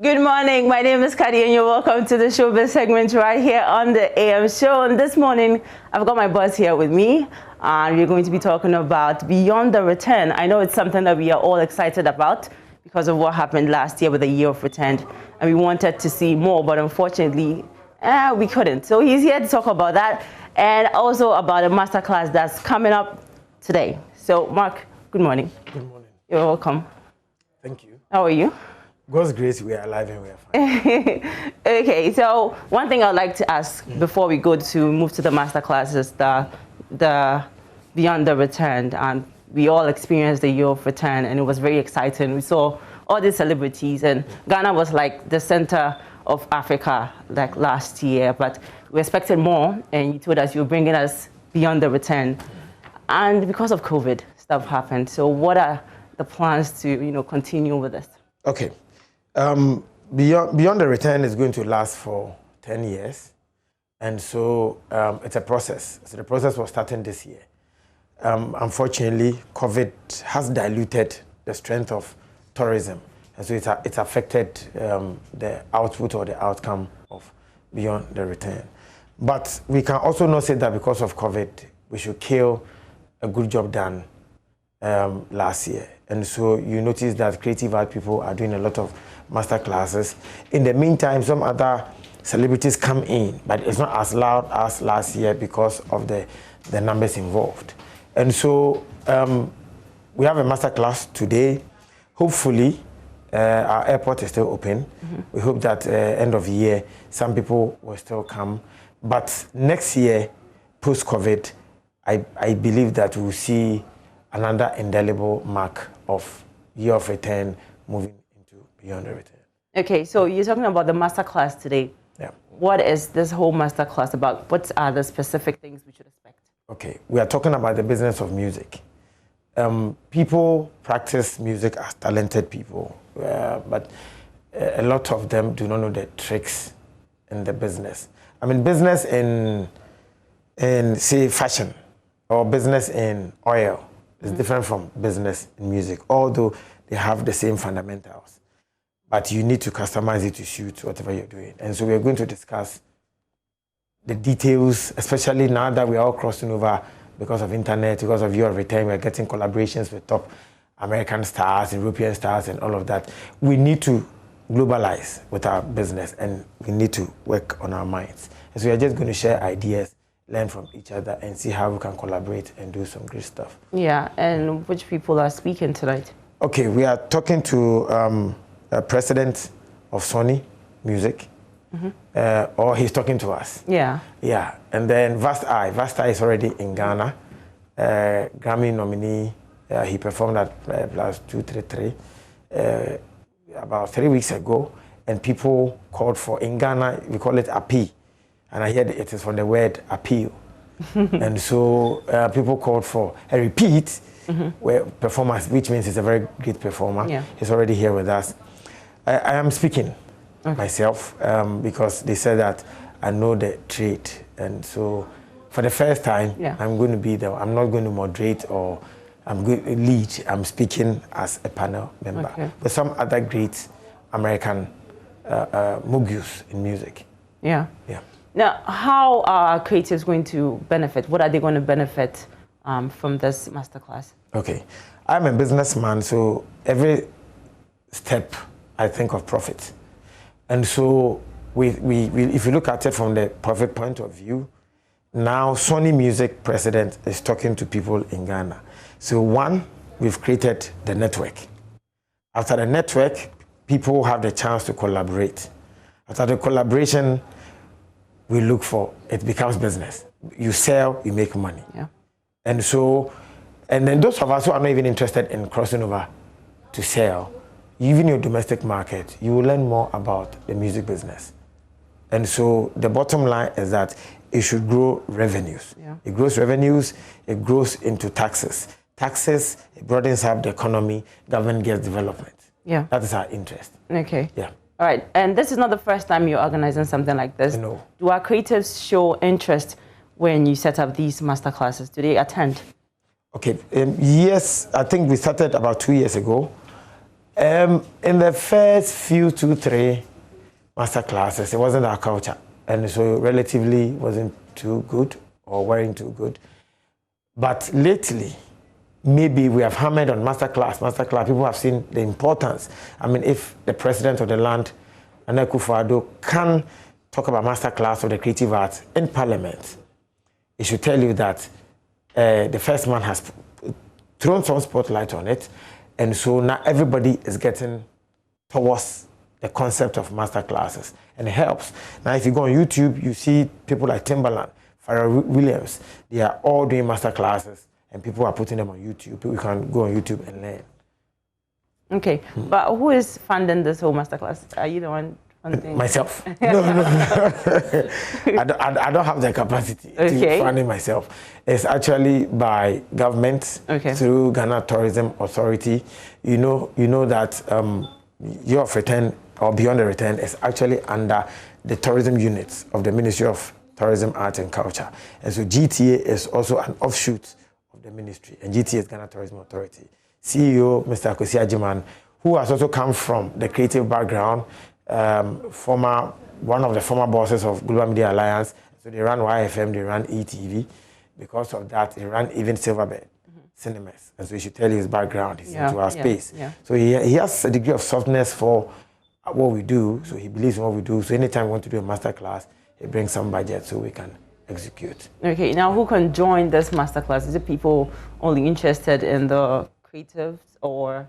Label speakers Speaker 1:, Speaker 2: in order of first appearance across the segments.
Speaker 1: Good morning. My name is Kadi, and you're welcome to the Showbiz segment right here on the AM show. And this morning, I've got my boss here with me, and we're going to be talking about Beyond the Return. I know it's something that we are all excited about because of what happened last year with the Year of Return, and we wanted to see more, but unfortunately, we couldn't. So he's here to talk about that, and also about a masterclass that's coming up today. So, Mark, good morning.
Speaker 2: Good morning.
Speaker 1: You're welcome.
Speaker 2: Thank you.
Speaker 1: How are you?
Speaker 2: God's grace, we are alive and we are fine.
Speaker 1: Okay, so one thing I'd like to ask before we go to move to the masterclass is the Beyond the Return. And we all experienced the Year of Return, and it was very exciting. We saw all these celebrities, and Ghana was like the center of Africa like last year, but we expected more, and you told us you were bringing us Beyond the Return. And because of COVID, stuff happened. So what are the plans to continue with this?
Speaker 2: Okay. Beyond the Return is going to last for 10 years. And so it's a process. So the process was starting this year. Unfortunately, COVID has diluted the strength of tourism. And so it's affected the output or the outcome of Beyond the Return. But we can also not say that because of COVID, we should kill a good job done last year. And so you notice that creative art people are doing a lot of master classes. In the meantime, some other celebrities come in, but it's not as loud as last year because of the numbers involved. And so we have a master class today. Hopefully, our airport is still open. We hope that end of the year, some people will still come. But next year, post-COVID, I believe that we'll see another indelible mark of Year of Return moving into Beyond the Return.
Speaker 1: Okay, so you're talking about the masterclass today.
Speaker 2: Yeah.
Speaker 1: What is this whole masterclass about? What are the specific things we should expect?
Speaker 2: Okay, we are talking about the business of music. People practice music as talented people, but a lot of them do not know the tricks in the business. I mean, business in say, fashion or business in oil is different from business in music, although they have the same fundamentals. But you need to customize it to suit whatever you're doing. And so we're going to discuss the details, especially now that we are all crossing over because of internet, because of Year of Return. We're getting collaborations with top American stars, European stars, and all of that. We need to globalize with our business, and we need to work on our minds. And so we're just going to share ideas, learn from each other, and see how we can collaborate and do some great stuff.
Speaker 1: Yeah, and which people are speaking tonight? Okay,
Speaker 2: we are talking to a president of Sony Music, or he's talking to us.
Speaker 1: Yeah.
Speaker 2: Yeah, and then Vast Eye is already in Ghana, Grammy nominee. He performed at Plus 233 about 3 weeks ago, and people called for, in Ghana, we call it API. And I heard it is from the word appeal. And so people called for a repeat performance, which means he's a very great performer.
Speaker 1: Yeah.
Speaker 2: He's already here with us. I am speaking myself because they said that I know the trade. And so for the first time, I'm going to be there. I'm not going to moderate or I'm going to lead. I'm speaking as a panel member with some other great American moguls in music.
Speaker 1: Yeah.
Speaker 2: Yeah.
Speaker 1: Now, how are creatives going to benefit? What are they going to benefit from this masterclass? Okay.
Speaker 2: I'm a businessman, so every step I think of profit. And so if you look at it from the profit point of view, now Sony Music president is talking to people in Ghana. So one, we've created the network. After the network, people have the chance to collaborate. After the collaboration, we look for, it becomes business. You sell, you make money.
Speaker 1: Yeah.
Speaker 2: And so, and then those of us who are not even interested in crossing over to sell, even your domestic market, you will learn more about the music business. And so the bottom line is that it should grow revenues.
Speaker 1: Yeah.
Speaker 2: It grows revenues, it grows into taxes. Taxes, it broadens up the economy, government gets development.
Speaker 1: Yeah.
Speaker 2: That is our interest.
Speaker 1: Okay.
Speaker 2: Yeah.
Speaker 1: All right, and this is not the first time you're organizing something like this.
Speaker 2: No.
Speaker 1: Do our creatives show interest when you set up these master classes? Do they attend?
Speaker 2: Okay, yes, I think we started about 2 years ago. In the first few 2-3 master classes, it wasn't our culture, and so relatively wasn't too good or weren't too good. But lately, maybe we have hammered on masterclass. People have seen the importance. I mean, if the president of the land, Nana Akufo-Addo, can talk about masterclass of the creative arts in Parliament, it should tell you that the first man has thrown some spotlight on it, and so now everybody is getting towards the concept of masterclasses, and it helps. Now, if you go on YouTube, you see people like Timbaland, Pharrell Williams, they are all doing master classes and people are putting them on YouTube. People can go on YouTube and learn.
Speaker 1: Okay, but who is funding this whole master class? Are you the one funding?
Speaker 2: Myself. No. I don't have the capacity to fund it myself. It's actually by government through Ghana Tourism Authority. You know that Year of Return or Beyond the Return is actually under the tourism units of the Ministry of Tourism, Art and Culture. And so GTA is also an offshoot of the ministry, and GTA is Ghana Tourism Authority. CEO, Mr. Akwesi Ajiman, who has also come from the creative background, one of the former bosses of Global Media Alliance. So they ran YFM, they ran ETV. Because of that, he ran even Silverbird Cinemas. And so he should tell you his background. He's into our space. Yeah. So he has a degree of softness for what we do. So he believes in what we do. So anytime we want to do a master class, he brings some budget so we can execute. Okay,
Speaker 1: now who can join this masterclass? Is it people only interested in the creatives, or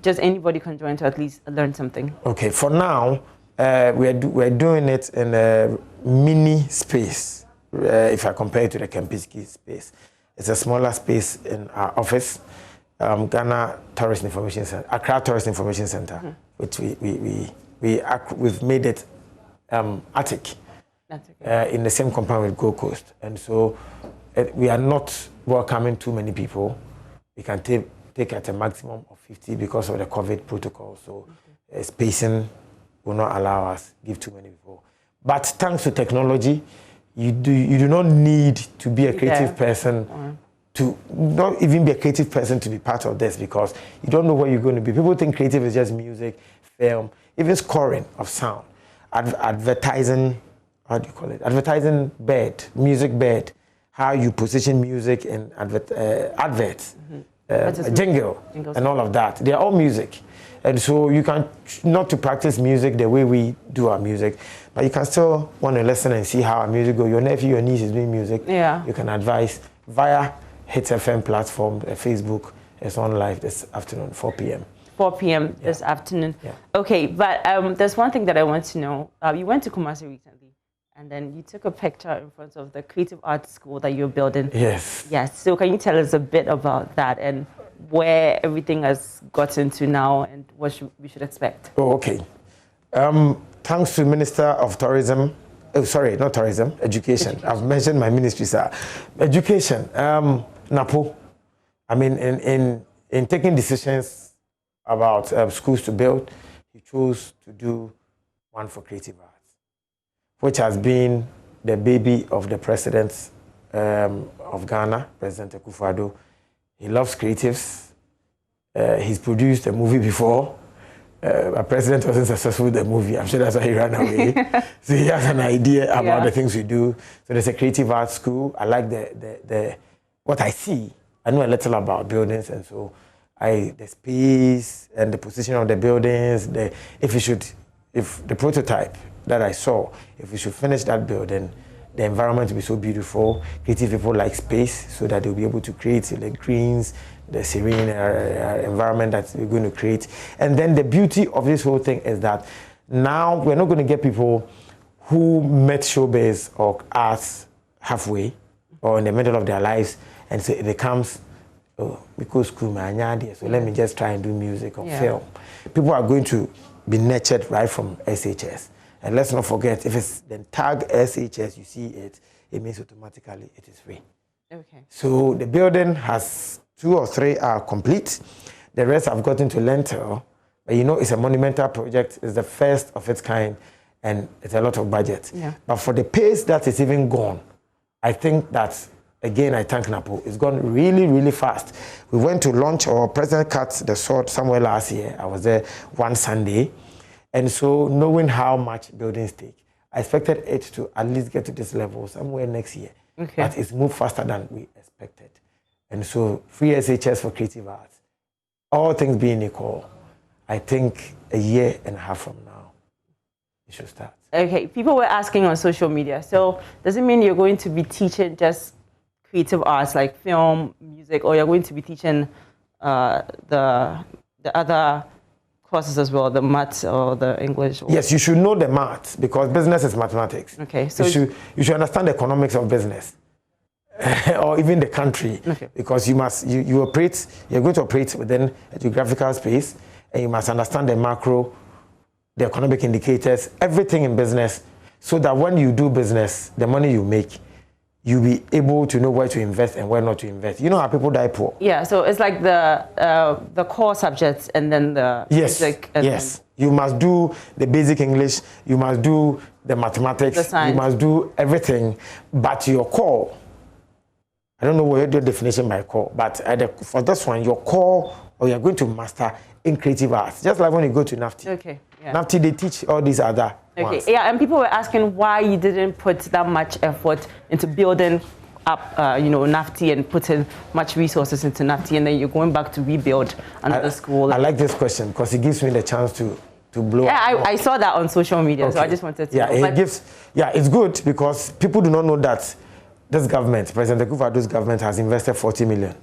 Speaker 1: just anybody can join to at least learn something? Okay, for now, we're doing it in a mini space. If I compare it to the Kempinski space, it's a smaller space in our office, Ghana Tourist Information Center, Accra Tourist Information Center, which we've made it attic. In the same compound with Gold Coast, and so we are not welcoming too many people. We can take at a maximum of 50 because of the COVID protocol. So spacing will not allow us give too many people. But thanks to technology, you do not need to be a creative person to not even be a creative person to be part of this, because you don't know where you're going to be. People think creative is just music, film, even scoring of sound, advertising. How do you call it? Advertising bed, music bed, how you position music in adverts, jingle, and all of that. They are all music. And so you can not to practice music the way we do our music, but you can still want to listen and see how our music goes. Your nephew, your niece is doing music. Yeah. You can advise via Hits FM platform, Facebook. It's on live this afternoon, 4 p.m. 4 p.m. this afternoon. Yeah. Okay, but there's one thing that I want to know. You went to Kumasi recently. And then you took a picture in front of the creative arts school that you're building. Yes. Yes. So can you tell us a bit about that and where everything has gotten to now and what we should expect? Oh, okay. Thanks to Minister of Tourism. Oh, sorry, not tourism, education. I've mentioned my ministry, sir. Education. NAPO. I mean, in taking decisions about schools to build, he chose to do one for creative arts, which has been the baby of the president of Ghana, President Akufo-Addo. He loves creatives. He's produced a movie before. A president wasn't successful with the movie. I'm sure that's why he ran away. So he has an idea about the things we do. So there's a creative arts school. I like the what I see. I know a little about buildings, and so the space and the position of the buildings. If the prototype that I saw, if we should finish that building, the environment will be so beautiful. Creative people like space, so that they'll be able to create the greens, the serene environment that we're going to create. And then the beauty of this whole thing is that now we're not going to get people who met showbiz or arts halfway or in the middle of their lives, and so it becomes, oh, because school, so let me just try and do music or film. People are going to be nurtured right from SHS. And let's not forget, if it's then tag SHS, you see it, it means automatically it is free. Okay. So the building has 2 or 3 are complete. The rest have gotten to lintel. But you know, it's a monumental project. It's the first of its kind, and it's a lot of budget. Yeah. But for the pace that is even gone, I think that
Speaker 2: again, I thank NAPO. It's gone really, really fast. We went to launch, our president cut the sword somewhere last year. I was there one Sunday. And so knowing how much buildings take, I expected it to at least get to this level somewhere next year.
Speaker 1: Okay.
Speaker 2: But it's moved faster than we expected. And so free SHS for creative arts, all things being equal, I think a year and a half from now, it should start.
Speaker 1: Okay, people were asking on social media. So does it mean you're going to be teaching just creative arts like film, music, or you're going to be teaching the other courses as well, the maths or the English? Or...
Speaker 2: Yes, you should know the maths because business is mathematics.
Speaker 1: Okay, so
Speaker 2: you should understand the economics of business or even the country,
Speaker 1: okay.
Speaker 2: Because you're going to operate within a geographical space, and you must understand the macro, the economic indicators, everything in business, so that when you do business, the money you make, you'll be able to know where to invest and where not to invest. You know how people die poor?
Speaker 1: Yeah, so it's like the core subjects and then the music. And
Speaker 2: yes. You must do the basic English, you must do the mathematics,
Speaker 1: the science.
Speaker 2: You must do everything, but your core, I don't know what your definition by core, but for this one, your core, or you're going to master in creative arts, just like when you go to NAFTI.
Speaker 1: Okay. Yeah.
Speaker 2: NAFTI, they teach all these other ones.
Speaker 1: Yeah, and people were asking why you didn't put that much effort into building up, NAFTI and putting much resources into NAFTI, and then you're going back to rebuild another school.
Speaker 2: I like this question because it gives me the chance to blow up.
Speaker 1: Yeah, I saw that on social media, okay. So I just wanted to know.
Speaker 2: It's good because people do not know that this government, President Akufo-Addo's government, has invested 40 million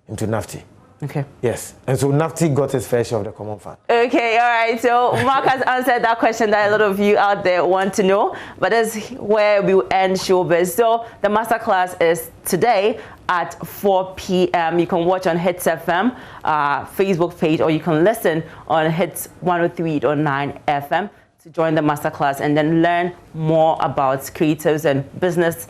Speaker 2: into NAFTI.
Speaker 1: Okay.
Speaker 2: Yes, and so NAFTI got its fair share of the common fund.
Speaker 1: Okay, all right. So Mark has answered that question that a lot of you out there want to know, but that's where we will end Showbiz. So the masterclass is today at 4 p.m. You can watch on Hits FM Facebook page, or you can listen on Hits 103.9 FM to join the masterclass and then learn more about creatives and business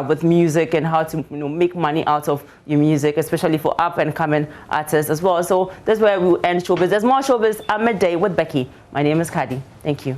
Speaker 1: with music and how to make money out of your music, especially for up and coming artists as well. So that's where we'll end Showbiz. There's more Showbiz at midday with Becky. My name is Kadi. Thank you.